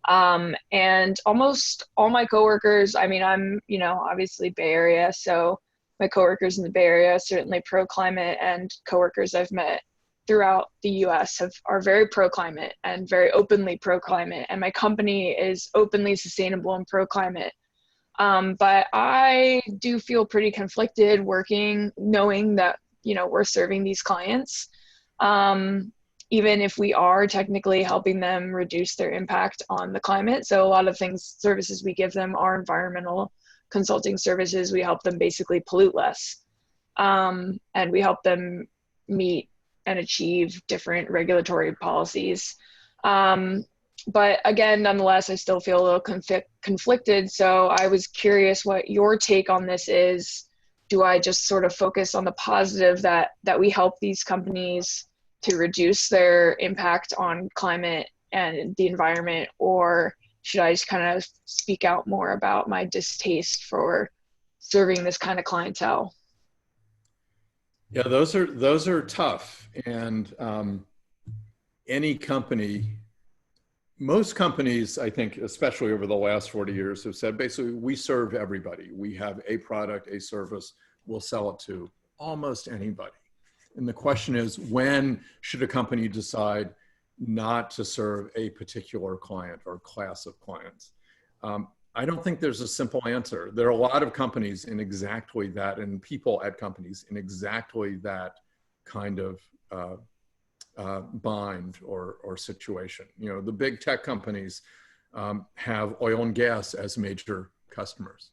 And almost all my coworkers, I mean, I'm, you know, obviously Bay Area, so my coworkers in the Bay Area are certainly pro-climate, and coworkers I've met throughout the US are very pro-climate and very openly pro-climate. And my company is openly sustainable and pro-climate. But I do feel pretty conflicted knowing that, you know, we're serving these clients, even if we are technically helping them reduce their impact on the climate. So a lot of services we give them are environmental consulting services. We help them basically pollute less. And we help them meet and achieve different regulatory policies. But again, nonetheless, I still feel a little conflicted. So I was curious what your take on this is. Do I just sort of focus on the positive that we help these companies to reduce their impact on climate and the environment, or should I just kind of speak out more about my distaste for serving this kind of clientele? Yeah, those are tough. And any company, most companies, I think, especially over the last 40 years, have said, basically, we serve everybody. We have a product, a service, we'll sell it to almost anybody. And the question is, when should a company decide not to serve a particular client or class of clients? I don't think there's a simple answer. There are a lot of companies in exactly that, and people at companies in exactly that kind of bind or situation. You know, the big tech companies have oil and gas as major customers,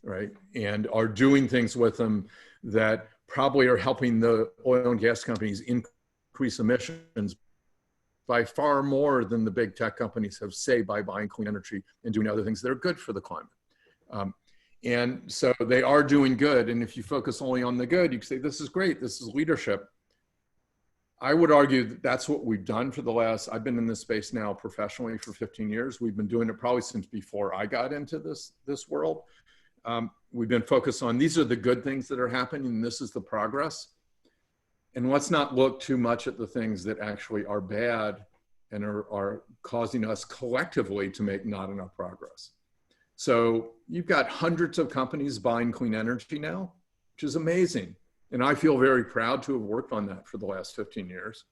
right? And are doing things with them that probably are helping the oil and gas companies increase emissions by far more than the big tech companies have saved by buying clean energy and doing other things that are good for the climate. And so they are doing good. And if you focus only on the good, you can say, this is great, this is leadership. I would argue that that's what we've done for the last, I've been in this space now professionally for 15 years. We've been doing it probably since before I got into this world. We've been focused on, these are the good things that are happening, and this is the progress. And let's not look too much at the things that actually are bad and are causing us collectively to make not enough progress. So you've got hundreds of companies buying clean energy now, which is amazing. And I feel very proud to have worked on that for the last 15 years.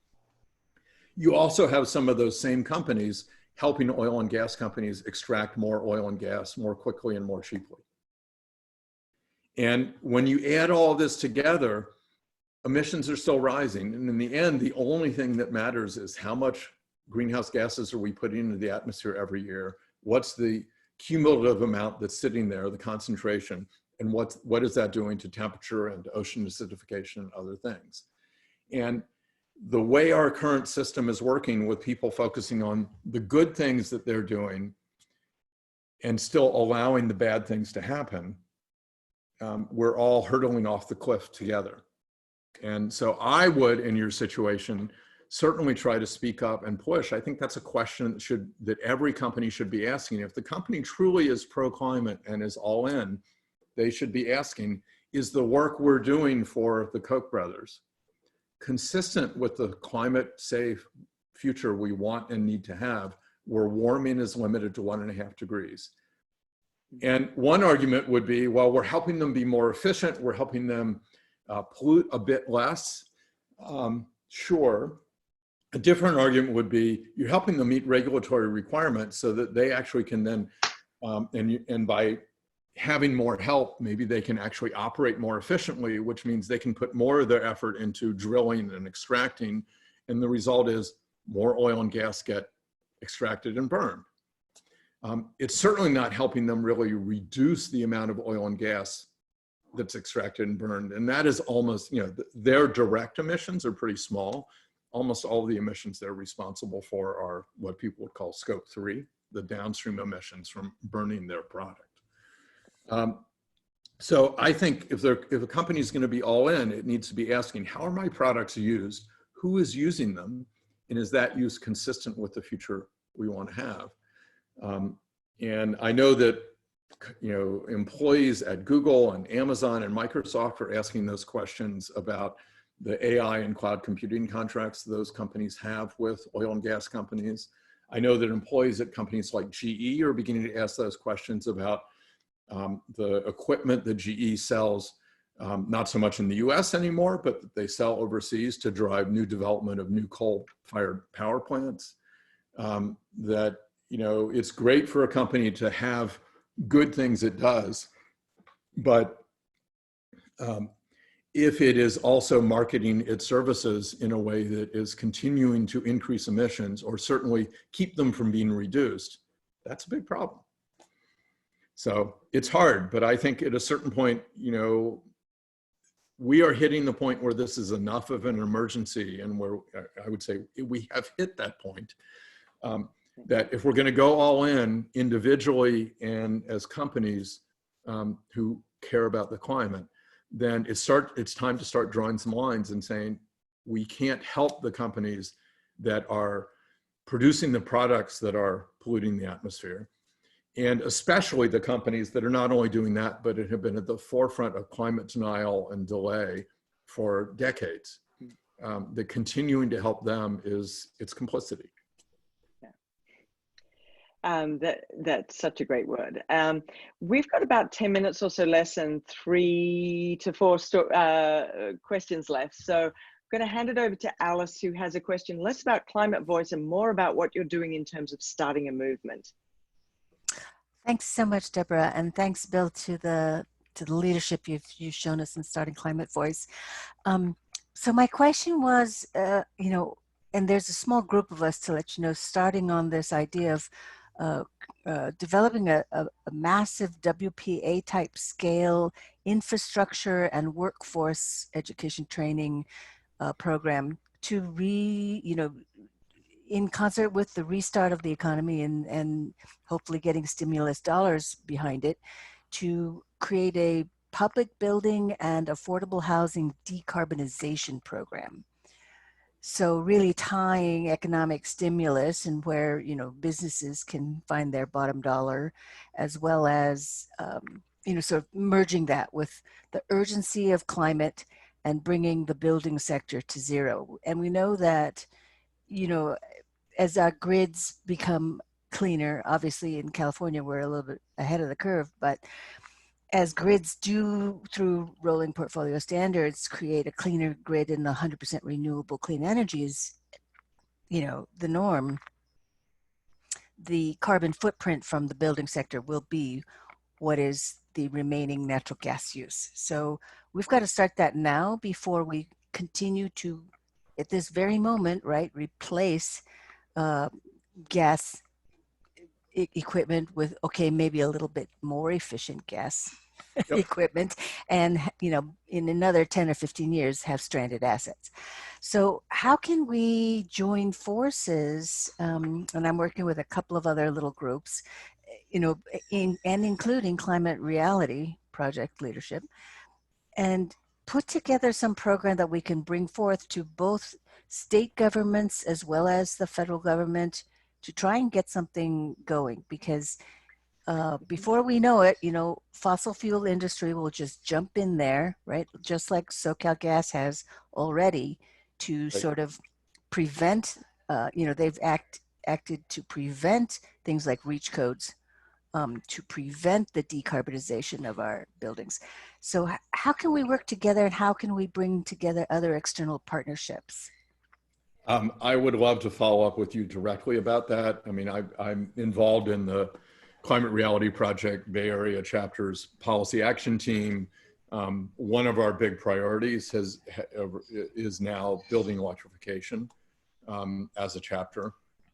You also have some of those same companies helping oil and gas companies extract more oil and gas more quickly and more cheaply. And when you add all this together, emissions are still rising. And in the end, the only thing that matters is how much greenhouse gases are we putting into the atmosphere every year? What's the cumulative amount that's sitting there, the concentration, and what is that doing to temperature and ocean acidification and other things? And the way our current system is working with people focusing on the good things that they're doing and still allowing the bad things to happen, we're all hurtling off the cliff together. And so I would, in your situation, certainly try to speak up and push. I think that's a question that every company should be asking. If the company truly is pro-climate and is all in, they should be asking, is the work we're doing for the Koch brothers consistent with the climate safe future we want and need to have, where warming is limited to 1.5 degrees? And one argument would be, well, we're helping them be more efficient. We're helping them pollute a bit less. Sure. A different argument would be, you're helping them meet regulatory requirements so that they actually can then, and by having more help, maybe they can actually operate more efficiently, which means they can put more of their effort into drilling and extracting. And the result is more oil and gas get extracted and burned. It's certainly not helping them really reduce the amount of oil and gas that's extracted and burned. And that is almost, their direct emissions are pretty small. Almost all of the emissions they're responsible for are what people would call scope 3, the downstream emissions from burning their product. So I think if a company is going to be all in, it needs to be asking, how are my products used? Who is using them? And is that use consistent with the future we want to have? And I know that employees at Google and Amazon and Microsoft are asking those questions about the AI and cloud computing contracts those companies have with oil and gas companies. I know that employees at companies like GE are beginning to ask those questions about the equipment that GE sells, not so much in the US anymore, but they sell overseas to drive new development of new coal-fired power plants. That it's great for a company to have good things it does, but if it is also marketing its services in a way that is continuing to increase emissions or certainly keep them from being reduced, that's a big problem. So it's hard, but I think at a certain point, we are hitting the point where this is enough of an emergency, and where I would say we have hit that point. That if we're going to go all in individually and as companies who care about the climate, then it's time to start drawing some lines and saying, we can't help the companies that are producing the products that are polluting the atmosphere. And especially the companies that are not only doing that, but have been at the forefront of climate denial and delay for decades. The continuing to help them it's complicity. That's such a great word. We've got about 10 minutes or so less and 3 to 4 questions left. So I'm going to hand it over to Alice, who has a question less about ClimateVoice and more about what you're doing in terms of starting a movement. Thanks so much, Deborah, and thanks, Bill, to the leadership you've shown us in starting ClimateVoice. So my question was, and there's a small group of us, to let you know, starting on this idea of developing a massive WPA type scale infrastructure and workforce education training program to in concert with the restart of the economy and hopefully getting stimulus dollars behind it, to create a public building and affordable housing decarbonization program. So really tying economic stimulus and where, businesses can find their bottom dollar, as well as, sort of merging that with the urgency of climate and bringing the building sector to zero. And we know that, as our grids become cleaner, obviously in California, we're a little bit ahead of the curve, but as grids do, through rolling portfolio standards, create a cleaner grid and 100% renewable clean energy is, the norm, the carbon footprint from the building sector will be what is the remaining natural gas use. So we've got to start that now before we continue to, at this very moment, right, replace gas equipment with, maybe a little bit more efficient gas equipment, and in another 10 or 15 years have stranded assets. So how can we join forces, and I'm working with a couple of other little groups, and including climate reality project leadership, and put together some program that we can bring forth to both state governments as well as the federal government to try and get something going. Because before we know it, fossil fuel industry will just jump in there, right? Just like SoCalGas has already, to Right. sort of prevent, they've acted to prevent things like REACH codes, to prevent the decarbonization of our buildings. So how can we work together, and how can we bring together other external partnerships? I would love to follow up with you directly about that. I mean, I'm involved in the Climate Reality Project Bay Area chapter's policy action team. One of our big priorities is now building electrification as a chapter.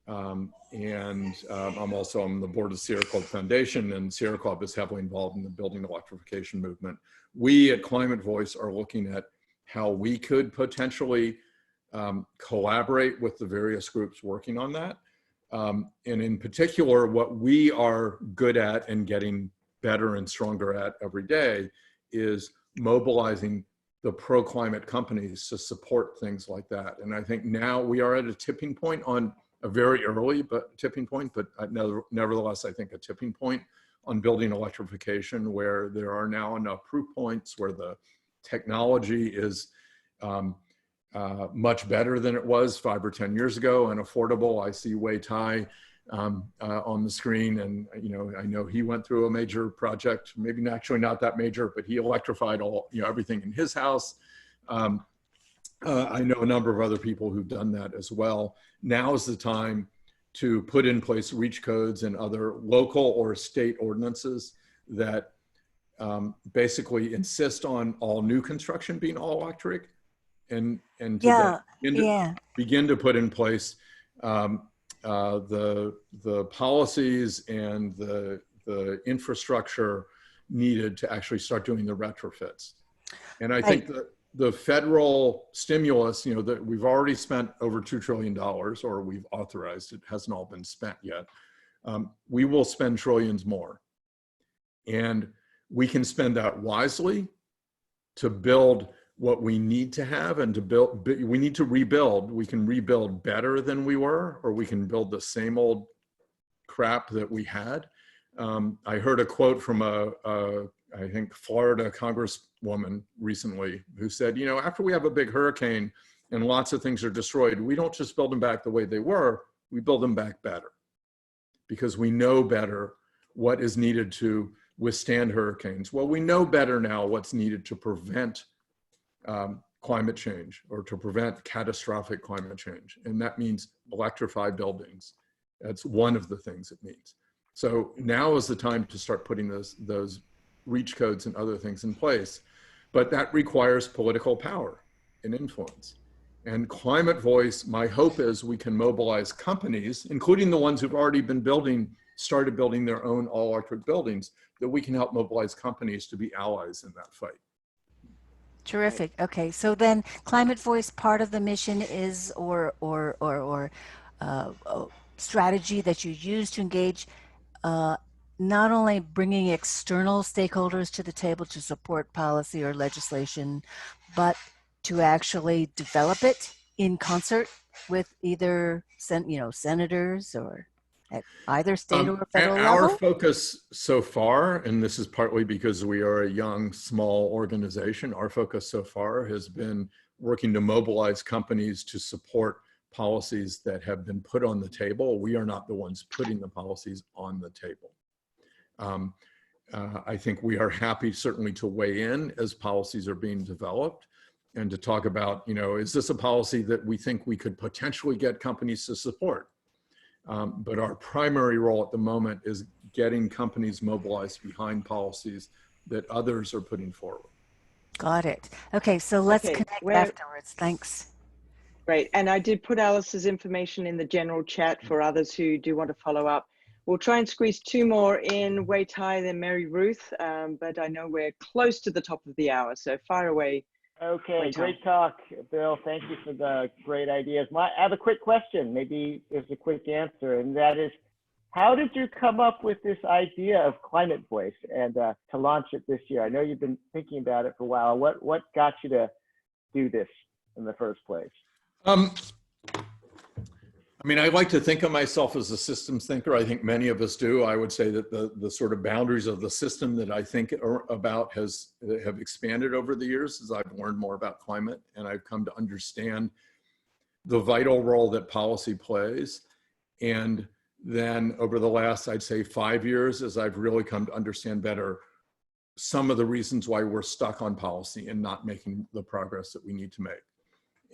I'm also on the board of Sierra Club Foundation, and Sierra Club is heavily involved in the building electrification movement. We at ClimateVoice are looking at how we could potentially collaborate with the various groups working on that. And in particular, what we are good at and getting better and stronger at every day is mobilizing the pro-climate companies to support things like that. And I think now we are at a tipping point, on a very early tipping point, but nevertheless, I think a tipping point on building electrification, where there are now enough proof points where the technology is much better than it was 5 or 10 years ago, and affordable. I see Wei Tai on the screen, and I know he went through a major project, maybe actually not that major, but he electrified everything in his house. I know a number of other people who've done that as well. Now is the time to put in place REACH codes and other local or state ordinances that basically insist on all new construction being all electric, and to begin to put in place the policies and the infrastructure needed to actually start doing the retrofits. And I think that the federal stimulus, that we've already spent over $2 trillion, or we've authorized, it hasn't all been spent yet. We will spend trillions more. And we can spend that wisely to build what we need to have, and to build, we need to rebuild. We can rebuild better than we were, or we can build the same old crap that we had. I heard a quote from I think Florida Congresswoman recently, who said, after we have a big hurricane and lots of things are destroyed, we don't just build them back the way they were, we build them back better, because we know better what is needed to withstand hurricanes. Well, we know better now what's needed to prevent climate change, or to prevent catastrophic climate change. And that means electrify buildings. That's one of the things it means. So now is the time to start putting those REACH codes and other things in place. But that requires political power and influence. And ClimateVoice, my hope is we can mobilize companies, including the ones who've already started building their own all-electric buildings, that we can help mobilize companies to be allies in that fight. Terrific. Okay, so then ClimateVoice, part of the mission is, or strategy that you use to engage not only bringing external stakeholders to the table to support policy or legislation, but to actually develop it in concert with either senators, or at either state or federal level? Our focus so far, and this is partly because we are a young, small organization, our focus so far has been working to mobilize companies to support policies that have been put on the table. We are not the ones putting the policies on the table. I think we are happy certainly to weigh in as policies are being developed, and to talk about, is this a policy that we think we could potentially get companies to support? But our primary role at the moment is getting companies mobilized behind policies that others are putting forward. Got it. Okay, so let's connect afterwards. Thanks. Great. And I did put Alice's information in the general chat for others who do want to follow up. We'll try and squeeze 2 more in, Wei Tai, then Mary Ruth, but I know we're close to the top of the hour, so fire away. Okay, great talk, Bill. Thank you for the great ideas. I have a quick question. Maybe there's a quick answer, and that is, how did you come up with this idea of ClimateVoice and to launch it this year? I know you've been thinking about it for a while. What got you to do this in the first place? I mean, I like to think of myself as a systems thinker. I think many of us do. I would say that the sort of boundaries of the system that I think about have expanded over the years as I've learned more about climate, and I've come to understand the vital role that policy plays. And then over the last, I'd say 5 years, as I've really come to understand better some of the reasons why we're stuck on policy and not making the progress that we need to make.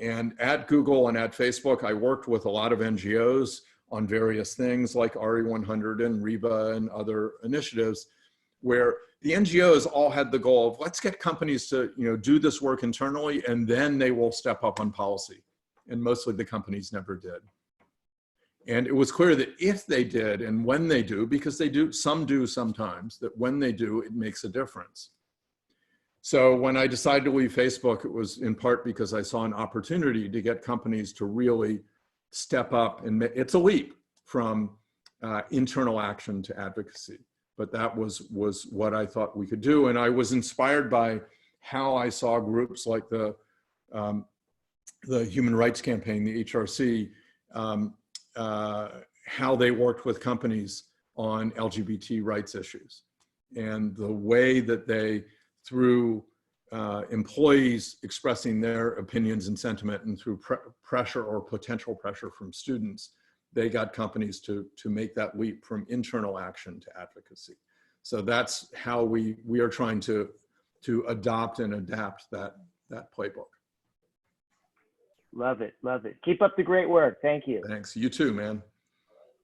And at Google and at Facebook, I worked with a lot of NGOs on various things like RE100 and REBA and other initiatives, where the NGOs all had the goal of, let's get companies to do this work internally, and then they will step up on policy. And mostly the companies never did. And it was clear that if they did, and when they do, because they do, some do sometimes, that when they do, it makes a difference. So when I decided to leave Facebook, it was in part because I saw an opportunity to get companies to really step up, and it's a leap from internal action to advocacy. But that was what I thought we could do. And I was inspired by how I saw groups like the Human Rights Campaign, the HRC, how they worked with companies on LGBT rights issues, and the way that they, through employees expressing their opinions and sentiment, and through pressure or potential pressure from students, they got companies to make that leap from internal action to advocacy. So that's how we are trying to adopt and adapt that playbook. Love it, love it. Keep up the great work. Thank you. Thanks. You too, man.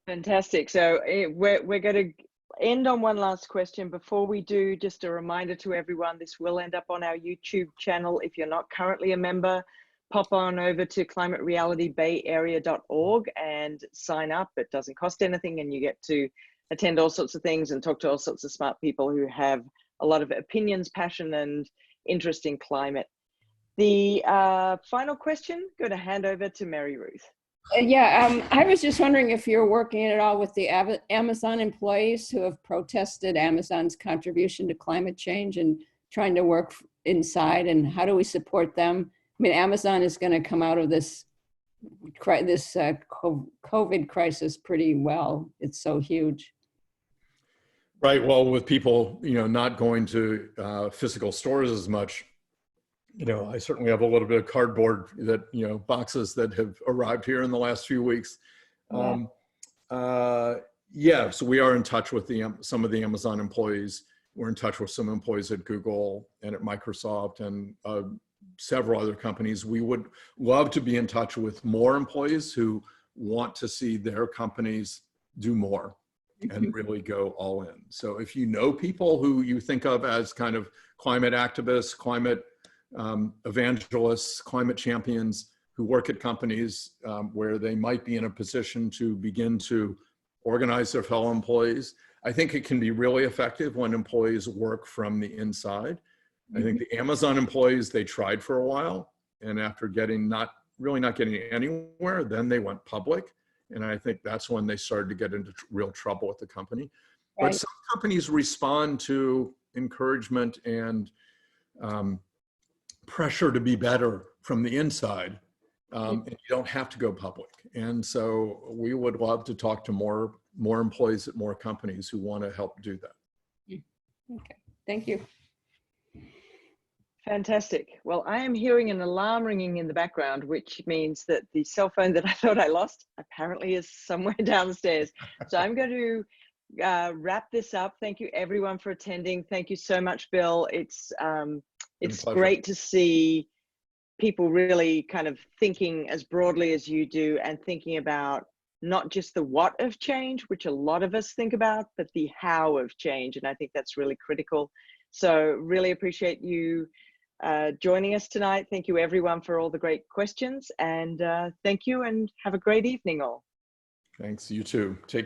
Fantastic. So we're going to end on one last question. Before we do, just a reminder to everyone, this will end up on our YouTube channel. If you're not currently a member, pop on over to climaterealitybayarea.org and sign up. It doesn't cost anything, and you get to attend all sorts of things and talk to all sorts of smart people who have a lot of opinions, passion, and interest in climate. The final question, going to hand over to Mary Ruth. I was just wondering if you're working at all with the Amazon employees who have protested Amazon's contribution to climate change and trying to work inside, and how do we support them? I mean, Amazon is going to come out of this COVID crisis pretty well. It's so huge. Right. Well, with people, not going to physical stores as much, I certainly have a little bit of cardboard that, boxes that have arrived here in the last few weeks. So we are in touch with some of the Amazon employees. We're in touch with some employees at Google and at Microsoft and several other companies. We would love to be in touch with more employees who want to see their companies do more and really go all in. So if you know people who you think of as kind of climate activists, climate evangelists, climate champions who work at companies where they might be in a position to begin to organize their fellow employees, I think it can be really effective when employees work from the inside. I think the Amazon employees, they tried for a while, and after not getting anywhere, then they went public. And I think that's when they started to get into real trouble with the company. Right. But some companies respond to encouragement and pressure to be better from the inside, and you don't have to go public. And so we would love to talk to more employees at more companies who want to help do that. Okay, thank you. Fantastic. Well, I am hearing an alarm ringing in the background, which means that the cell phone that I thought I lost apparently is somewhere downstairs. So I'm going to wrap this up. Thank you everyone for attending. Thank you so much, Bill. It's great to see people really kind of thinking as broadly as you do, and thinking about not just the what of change, which a lot of us think about, but the how of change. And I think that's really critical. So really appreciate you joining us tonight. Thank you everyone for all the great questions, and thank you, and have a great evening all. Thanks, you too. Take